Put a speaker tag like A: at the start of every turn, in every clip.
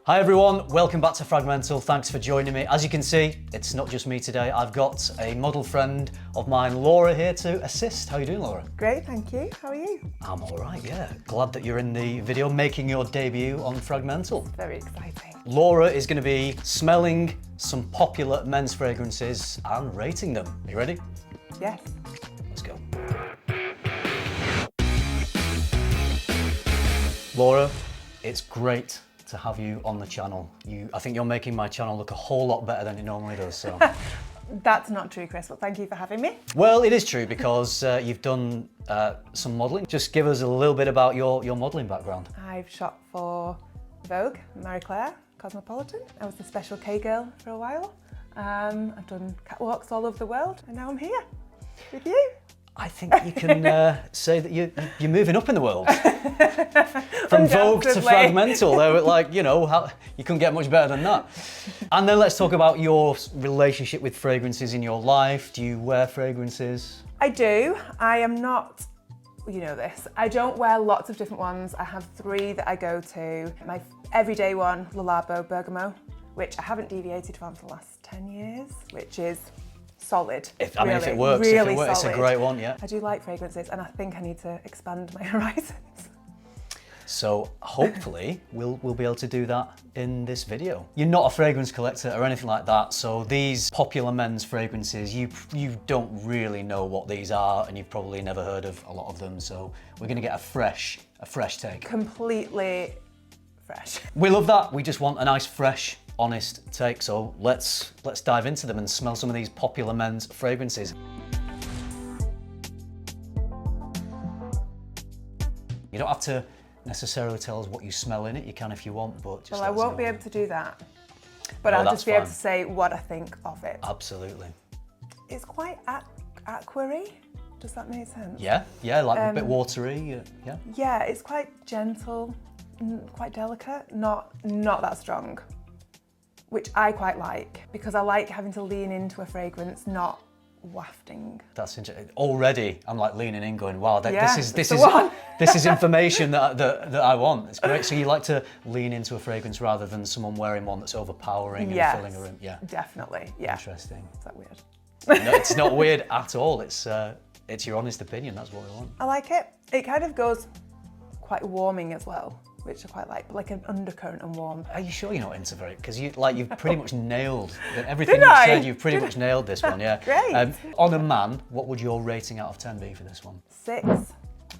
A: Hi everyone, welcome back to FRAG-MENTAL. Thanks for joining me. As you can see, it's not just me today. I've got a model friend of mine, Laura, here to assist. How are you doing, Laura?
B: Great, thank you. How are you?
A: I'm all right, yeah. Glad that you're in the video, making your debut on FRAG-MENTAL.
B: Very exciting.
A: Laura is going to be smelling some popular men's fragrances and rating them. Are you ready?
B: Yes.
A: Let's go. Laura, it's great to have you on the channel. I think you're making my channel look a whole lot better than it normally does, so.
B: That's not true, Chris, but thank you for having me.
A: Well, it is true because you've done some modelling. Just give us a little bit about your modelling background.
B: I've shot for Vogue, Marie Claire, Cosmopolitan. I was the special K girl for a while. I've done catwalks all over the world, and now I'm here with you.
A: I think you can say that you're moving up in the world. From Vogue to FRAG-MENTAL, they were like, you know, you couldn't get much better than that. And then let's talk about your relationship with fragrances in your life. Do you wear fragrances?
B: I do. I am not, you know this, I don't wear lots of different ones. I have 3 that I go to. My everyday one, Le Labo Bergamo, which I haven't deviated from for the last 10 years, which is solid.
A: If it works,
B: really
A: it's a great one, yeah.
B: I do like fragrances, and I think I need to expand my horizons.
A: So hopefully we'll be able to do that in this video. You're not a fragrance collector or anything like that, so these popular men's fragrances, you don't really know what these are, and you've probably never heard of a lot of them, so we're gonna get a fresh take.
B: Completely fresh.
A: We love that. We just want a nice, fresh, honest take, so let's dive into them and smell some of these popular men's fragrances. You don't have to necessarily tell us what you smell in it. You can if you want, but just
B: well, I won't be able to do that, but I'll just be able to say what I think of it.
A: Absolutely.
B: It's quite aquary. Does that make sense?
A: Yeah, like a bit watery. Yeah.
B: Yeah, it's quite gentle, quite delicate, not that strong, which I quite like because I like having to lean into a fragrance, not wafting.
A: That's interesting. Already, I'm like leaning in, going, "Wow, this is information that I want." It's great. So you like to lean into a fragrance rather than someone wearing one that's overpowering and filling a room. Yeah,
B: definitely. Yeah.
A: Interesting.
B: Is that weird?
A: No, it's not weird at all. It's your honest opinion. That's what we want.
B: I like it. It kind of goes quite warming as well, which I quite like an undercurrent and warm.
A: Are you sure you're not into very? Because you've pretty much nailed everything you said. You've pretty much nailed this one, yeah.
B: Great.
A: On a man, what would your rating out of 10 be for this one?
B: 6.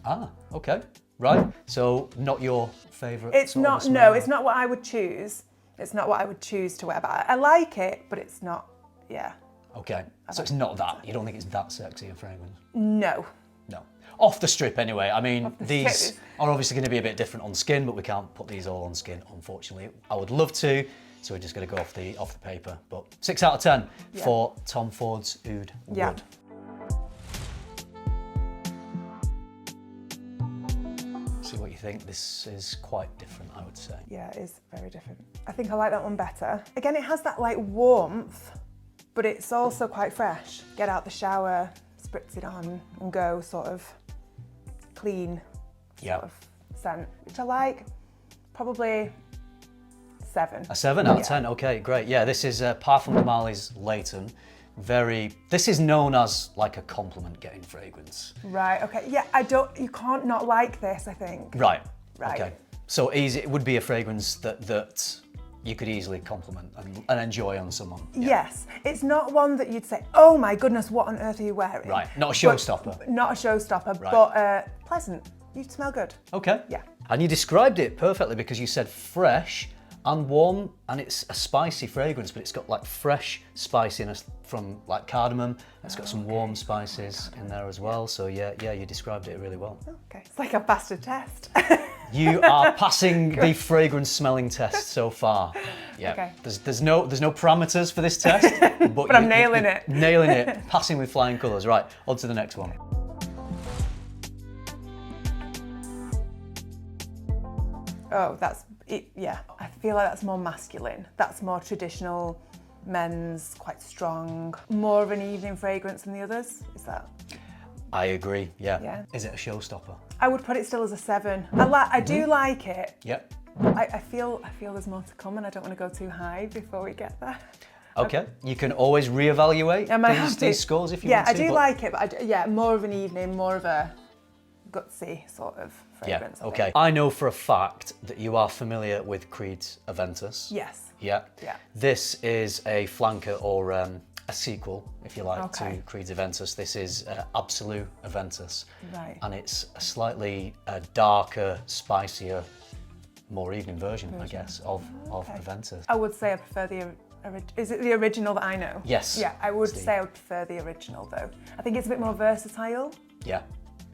A: Ah, okay, right. So not your favourite.
B: It's not. No, it's not what I would choose. It's not what I would choose to wear. But I like it, but it's not. Yeah.
A: Okay, so it's not that. You don't think it's that sexy a fragrance?
B: No.
A: No. Off the strip anyway. I mean, these are obviously going to be a bit different on skin, but we can't put these all on skin, unfortunately. I would love to, so we're just going to go off the paper. But 6 out of 10 for Tom Ford's Oud Wood. See what you think. This is quite different, I would say.
B: Yeah, it is very different. I think I like that one better. Again, it has that like warmth, but it's also quite fresh. Get out the shower, spritz it on and go, sort of clean sort of scent, which I like. Probably 7.
A: A 7 out of 10, okay, great. Yeah, this is Parfum de Marly's Layton. This is known as like a compliment getting fragrance.
B: Right, okay. Yeah, you can't not like this, I think.
A: Right, okay. So it would be a fragrance that you could easily compliment and enjoy on someone. Yeah.
B: Yes, it's not one that you'd say, oh my goodness, what on earth are you wearing?
A: Right, not a showstopper.
B: Not a showstopper, but pleasant. You smell good.
A: Okay.
B: Yeah.
A: And you described it perfectly because you said fresh and warm, and it's a spicy fragrance, but it's got like fresh spiciness from like cardamom. It's got some warm spices in there as well. So yeah, you described it really well.
B: Okay, it's like I passed a test.
A: You are passing the fragrance smelling test so far. Yeah.
B: Okay.
A: There's no parameters for this test, but
B: I'm nailing it.
A: Nailing it, passing with flying colours. Right, on to the next one.
B: Oh, that's it. Yeah, I feel like that's more masculine. That's more traditional, men's, quite strong. More of an evening fragrance than the others. Is that?
A: I agree. Yeah. Is it a showstopper?
B: I would put it still as a 7. I do like it.
A: Yep.
B: I feel there's more to come, and I don't want to go too high before we get there.
A: Okay, you can always reevaluate these scores if you want to.
B: Yeah, I do like it, but more of an evening, more of a gutsy sort of fragrance.
A: Yeah, okay. I know for a fact that you are familiar with Creed's AVENTUS.
B: Yes.
A: Yeah.
B: Yeah.
A: This is a flanker or a sequel, if you like, to Creed's AVENTUS. This is Absolute AVENTUS.
B: Right.
A: And it's a slightly darker, spicier, more evening version, I guess, of AVENTUS.
B: I would say I prefer the is it the original that I know?
A: Yes.
B: Yeah, I would say I would prefer the original though. I think it's a bit more versatile.
A: Yeah,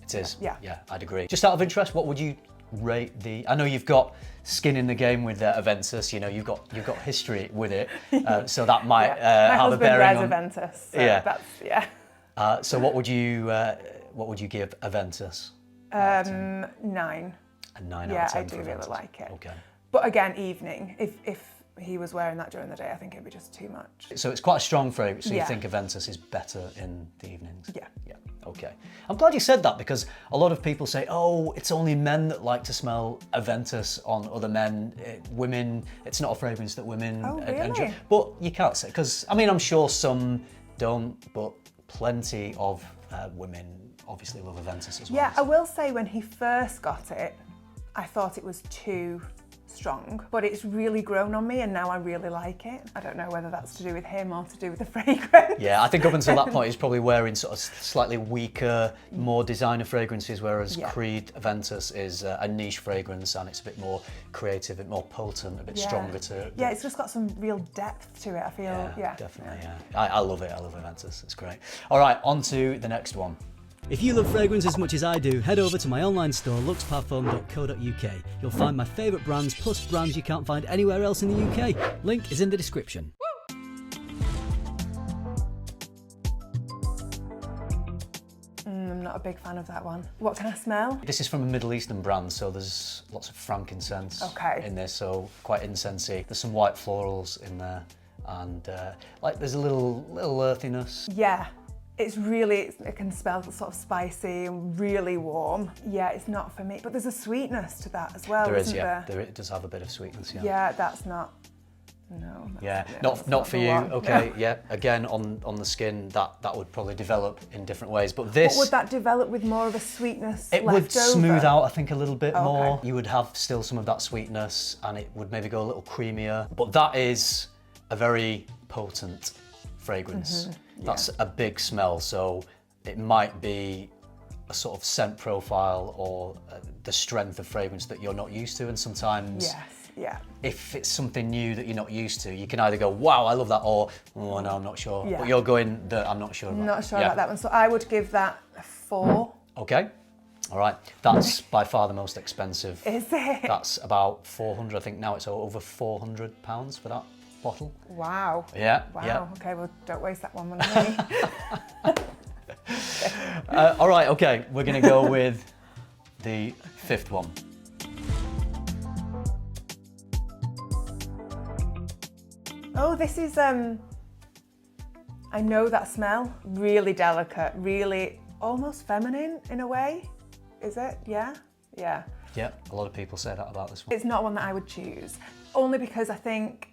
A: it is.
B: Yeah.
A: Yeah, I'd agree. Just out of interest, what would you rate the? I know you've got skin in the game with AVENTUS. You know, you've got history with it, so that might have a bearing on.
B: My husband wears AVENTUS. So
A: So what would you give AVENTUS?
B: 9.
A: A 9 out of 10.
B: Yeah, I do
A: for
B: really
A: AVENTUS.
B: like it.
A: Okay.
B: But again, evening. If he was wearing that during the day, I think it'd be just too much.
A: So it's quite a strong fragrance. So you think AVENTUS is better in the evenings?
B: Yeah.
A: Yeah. Okay. I'm glad you said that, because a lot of people say, oh, it's only men that like to smell AVENTUS on other men. Women, it's not a fragrance that women enjoy. But you can't say, because I mean, I'm sure some don't, but plenty of women obviously love AVENTUS as well.
B: Yeah, I will say when he first got it, I thought it was too strong, but it's really grown on me and now I really like it. I don't know whether that's to do with him or to do with the fragrance.
A: Yeah, I think up until that point he's probably wearing sort of slightly weaker, more designer fragrances, whereas Creed AVENTUS is a niche fragrance and it's a bit more creative, a bit more potent, a bit stronger to...
B: Yeah, it's just got some real depth to it, I feel. Yeah,
A: definitely, yeah. I love it, I love AVENTUS, it's great. All right, on to the next one.
C: If you love fragrance as much as I do, head over to my online store, luxparfum.co.uk. You'll find my favourite brands, plus brands you can't find anywhere else in the UK. Link is in the description.
B: I'm not a big fan of that one. What can I smell?
A: This is from a Middle Eastern brand, so there's lots of frankincense in this, so quite incensey. There's some white florals in there, and like there's a little earthiness.
B: Yeah. It's really, it can smell sort of spicy and really warm. Yeah, it's not for me. But there's a sweetness to that as well, isn't there?
A: It does have a bit of sweetness,
B: Yeah, that's not, no.
A: Not for you, okay, yeah. Again, on the skin, that would probably develop in different ways, but this...
B: But would that develop with more of a sweetness
A: It
B: left
A: would smooth
B: over?
A: out, I think, a little bit more. You would have still some of that sweetness, and it would maybe go a little creamier. But that is a very potent fragrance. That's a big smell, so it might be a sort of scent profile or the strength of fragrance that you're not used to, and sometimes if it's something new that you're not used to, you can either go, wow, I love that, or, oh no, I'm not sure. But you're going, I'm not sure about.
B: Not sure about that one, so I would give that a 4.
A: Okay, all right. That's by far the most expensive.
B: Is it?
A: That's about 400, I think now it's over £400 for that bottle.
B: Wow.
A: Yeah.
B: Wow.
A: Yeah.
B: Okay, well, don't waste that one on me.
A: All right. Okay, we're gonna go with the 5th one.
B: Oh, this is I know that smell. Really delicate. Really almost feminine in a way. Is it? Yeah. Yeah.
A: Yeah. A lot of people say that about this one.
B: It's not one that I would choose, only because I think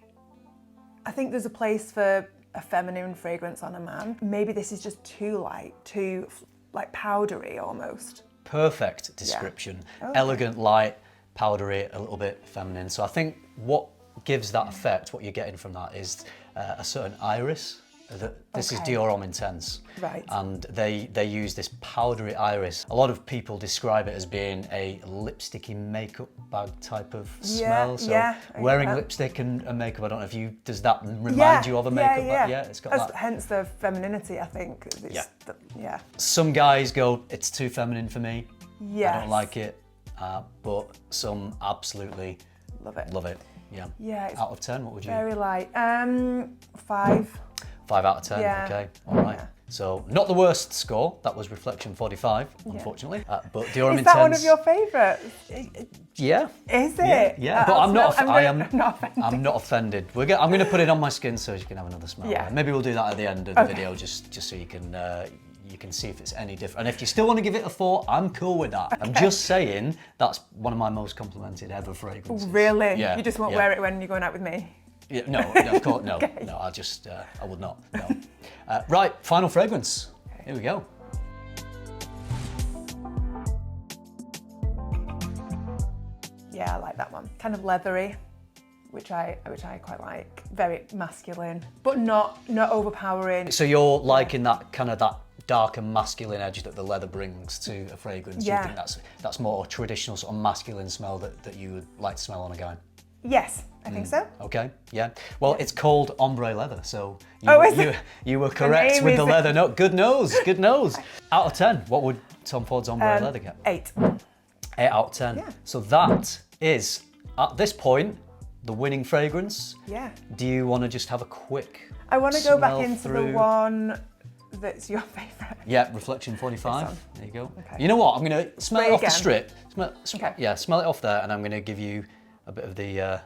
B: there's a place for a feminine fragrance on a man. Maybe this is just too light, too like powdery almost.
A: Perfect description. Elegant, light, powdery, a little bit feminine. So I think what gives that effect, what you're getting from that, is a certain iris. This is Dior Homme Intense.
B: Right.
A: And they use this powdery iris. A lot of people describe it as being a lipsticky makeup bag type of smell. So wearing lipstick and makeup, I don't know if you, does that remind you of a makeup bag? Yeah, it's got that.
B: Hence the femininity, I think.
A: Some guys go, it's too feminine for me.
B: Yes.
A: I don't like it. But some absolutely
B: love it.
A: Love it. Yeah.
B: Yeah. It's
A: out of 10, what would you?
B: Very light. 5.
A: 5 out of 10. Yeah. Okay. All right. Yeah. So not the worst score. That was Reflection 45, unfortunately. But Dior Homme Intense.
B: Is that one of your favourites?
A: Yeah.
B: Is it?
A: Yeah. But I'm not
B: offended.
A: I'm not offended. I'm going to put it on my skin so you can have another smell.
B: Yeah.
A: Maybe we'll do that at the end of the video, just so you can you can see if it's any different. And if you still want to give it a 4, I'm cool with that. I'm just saying that's one of my most complimented ever fragrances.
B: Really?
A: Yeah.
B: You just won't wear it when you're going out with me?
A: Yeah, no, of course, no.
B: Okay.
A: No, I would not, no. Right, final fragrance. Here we go.
B: Yeah, I like that one. Kind of leathery, which I quite like. Very masculine, but not overpowering.
A: So you're liking that kind of that dark and masculine edge that the leather brings to a fragrance.
B: Yeah.
A: You think that's more a traditional sort of masculine smell that you would like to smell on a guy?
B: Yes, I think so.
A: Okay, yeah. Well, it's called Ombre leather, so you were
B: The
A: correct
B: name
A: with the
B: is-
A: leather. No, good nose, good nose. Out of 10, what would Tom Ford's Ombre leather get?
B: 8.
A: 8 out of 10.
B: Yeah.
A: So that is, at this point, the winning fragrance.
B: Yeah.
A: Do you want to just have a quick
B: I want to go back
A: smell
B: into
A: through?
B: the one that's your favourite.
A: Yeah, Reflection 45.
B: This one.
A: There you go.
B: Okay.
A: You know what? I'm going to smell
B: Spray
A: it off the
B: again.
A: strip.
B: Okay.
A: Yeah, smell it off there, and I'm going to give you a bit of the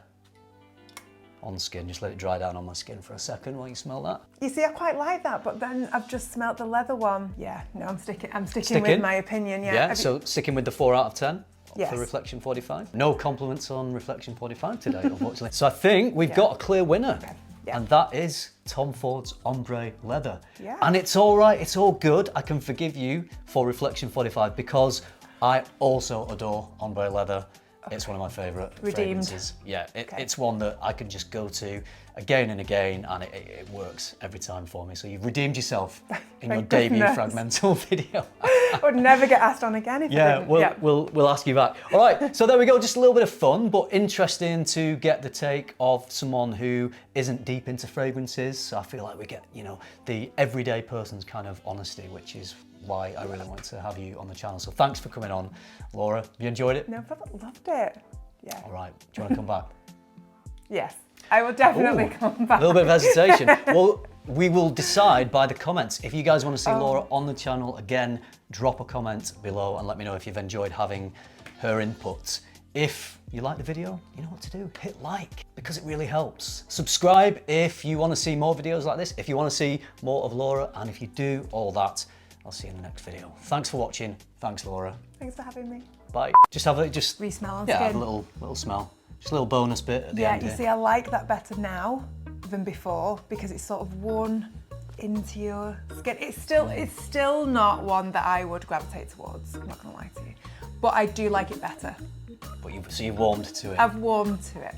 A: on skin. Just let it dry down on my skin for a second while you smell that.
B: You see, I quite like that, but then I've just smelt the leather one. Yeah, no, I'm sticking
A: Sticking?
B: with my opinion. Yeah.
A: Yeah,
B: Have you-
A: so sticking with the 4 out of 10
B: Yes.
A: for Reflection 45. No compliments on Reflection 45 today, unfortunately. So I think we've got a clear winner.
B: Okay. Yeah.
A: And that is Tom Ford's Ombre leather.
B: Yeah.
A: And it's all right, it's all good. I can forgive you for Reflection 45 because I also adore Ombre leather. It's one of my favourite
B: Redeemed.
A: fragrances. Yeah, it's one that I can just go to again and again, and it works every time for me. So you've redeemed yourself in your
B: Thank
A: debut
B: goodness.
A: FRAG-MENTAL video.
B: I would never get asked on again if I
A: Yeah,
B: didn't.
A: we'll ask you back. All right, so there we go. Just a little bit of fun, but interesting to get the take of someone who isn't deep into fragrances. So I feel like we get, the everyday person's kind of honesty, which is why I really wanted to have you on the channel. So thanks for coming on, Laura. Have you enjoyed it?
B: No problem. Loved it. Yeah.
A: All right. Do you want to come back?
B: Yes, I will definitely
A: Ooh,
B: come back.
A: A little bit of hesitation. Well, we will decide by the comments. If you guys want to see Laura on the channel again, drop a comment below and let me know if you've enjoyed having her input. If you like the video, you know what to do. Hit like, because it really helps. Subscribe if you want to see more videos like this, if you want to see more of Laura, and if you do all that, I'll see you in the next video. Thanks for watching. Thanks, Laura.
B: Thanks for having me.
A: Bye. Just have a
B: Re-smell on
A: have a
B: skin.
A: little smell. Just a little bonus bit at the
B: Yeah,
A: end
B: you
A: here.
B: see, I like that better now than before because it's sort of worn into your skin. It's still not one that I would gravitate towards. I'm not gonna lie to you, but I do like it better.
A: But so you've warmed to it.
B: I've warmed to it.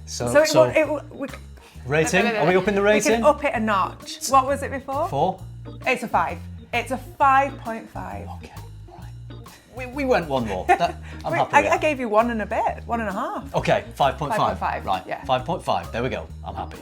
A: Rating? Are we up in the
B: We
A: rating?
B: can up it a notch. What was it before?
A: 4?
B: It's a 5. It's a 5.5.
A: Okay, right. We went one more. I'm happy with
B: I
A: that.
B: gave you 1 and a bit, 1.5.
A: Okay, 5.5.
B: 5.5,
A: Right,
B: yeah.
A: 5.5. There we go. I'm happy.